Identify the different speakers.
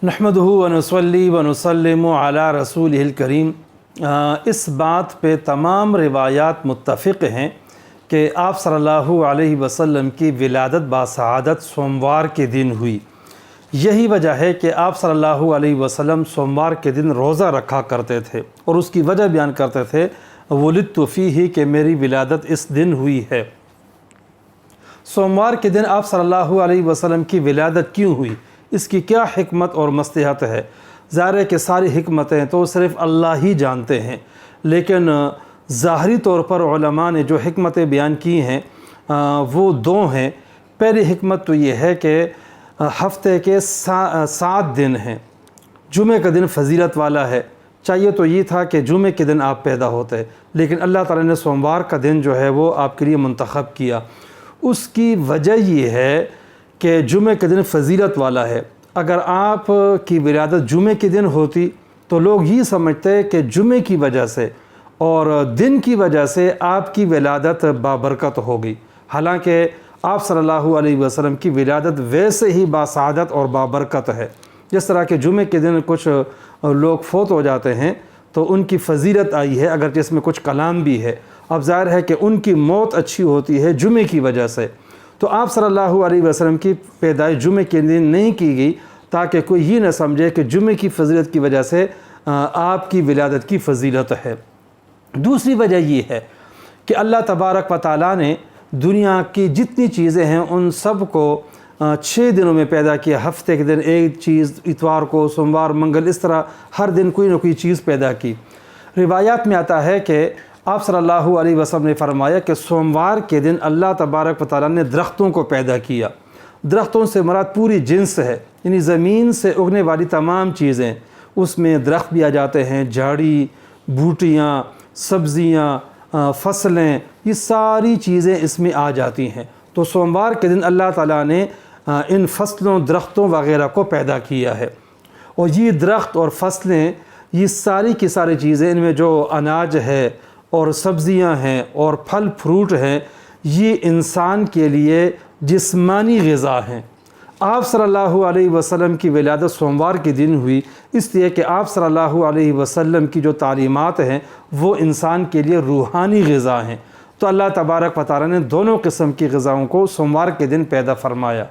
Speaker 1: نحمدہ ونصلی ونسلم علی رسولہ الکریم۔ اس بات پہ تمام روایات متفق ہیں کہ آپ صلی اللہ علیہ وسلم کی ولادت باسعادت سوموار کے دن ہوئی۔ یہی وجہ ہے کہ آپ صلی اللہ علیہ وسلم سوموار کے دن روزہ رکھا کرتے تھے اور اس کی وجہ بیان کرتے تھے ولدت فیہ کہ میری ولادت اس دن ہوئی ہے۔ سوموار کے دن آپ صلی اللہ علیہ وسلم کی ولادت کیوں ہوئی، اس کی کیا حکمت اور مصلحت ہے؟ ظاہر ہے کہ ساری حکمتیں تو صرف اللہ ہی جانتے ہیں، لیکن ظاہری طور پر علماء نے جو حکمتیں بیان کی ہیں وہ دو ہیں۔ پہلی حکمت تو یہ ہے کہ ہفتے کے 7 دن ہیں، جمعہ کا دن فضیلت والا ہے۔ چاہیے تو یہ تھا کہ جمعہ کے دن آپ پیدا ہوتے، لیکن اللہ تعالیٰ نے سوموار کا دن جو ہے وہ آپ کے لیے منتخب کیا۔ اس کی وجہ یہ ہے کہ جمعہ کے دن فضیلت والا ہے۔ اگر آپ کی ولادت جمعہ کے دن ہوتی تو لوگ یہ سمجھتے کہ جمعہ کی وجہ سے اور دن کی وجہ سے آپ کی ولادت بابرکت ہوگی، حالانکہ آپ صلی اللہ علیہ وسلم کی ولادت ویسے ہی باسعادت اور بابرکت ہے۔ جس طرح کہ جمعہ کے دن کچھ لوگ فوت ہو جاتے ہیں تو ان کی فضیلت آئی ہے، اگرچہ اس میں کچھ کلام بھی ہے۔ اب ظاہر ہے کہ ان کی موت اچھی ہوتی ہے جمعہ کی وجہ سے، تو آپ صلی اللہ علیہ وسلم کی پیدائش جمعہ کے دن نہیں کی گئی تاکہ کوئی یہ نہ سمجھے کہ جمعہ کی فضیلت کی وجہ سے آپ کی ولادت کی فضیلت ہے۔ دوسری وجہ یہ ہے کہ اللہ تبارک و تعالیٰ نے دنیا کی جتنی چیزیں ہیں ان سب کو 6 دنوں میں پیدا کیا۔ ہفتے کے دن ایک چیز، اتوار کو، سوموار، منگل، اس طرح ہر دن کوئی نہ کوئی چیز پیدا کی۔ روایات میں آتا ہے کہ آپ صلی اللہ علیہ وسلم نے فرمایا کہ سوموار کے دن اللہ تبارک و تعالیٰ نے درختوں کو پیدا کیا۔ درختوں سے مراد پوری جنس ہے، یعنی زمین سے اگنے والی تمام چیزیں، اس میں درخت بھی آ جاتے ہیں، جھاڑی، بوٹیاں، سبزیاں، فصلیں، یہ ساری چیزیں اس میں آ جاتی ہیں۔ تو سوموار کے دن اللہ تعالیٰ نے ان فصلوں، درختوں وغیرہ کو پیدا کیا ہے، اور یہ درخت اور فصلیں، یہ ساری کی ساری چیزیں، ان میں جو اناج ہے اور سبزیاں ہیں اور پھل فروٹ ہیں، یہ انسان کے لیے جسمانی غذا ہیں۔ آپ صلی اللہ علیہ وسلم کی ولادت سوموار کے دن ہوئی، اس لیے کہ آپ صلی اللہ علیہ وسلم کی جو تعلیمات ہیں وہ انسان کے لیے روحانی غذا ہیں۔ تو اللہ تبارک و تعالیٰ نے دونوں قسم کی غذاؤں کو سوموار کے دن پیدا فرمایا۔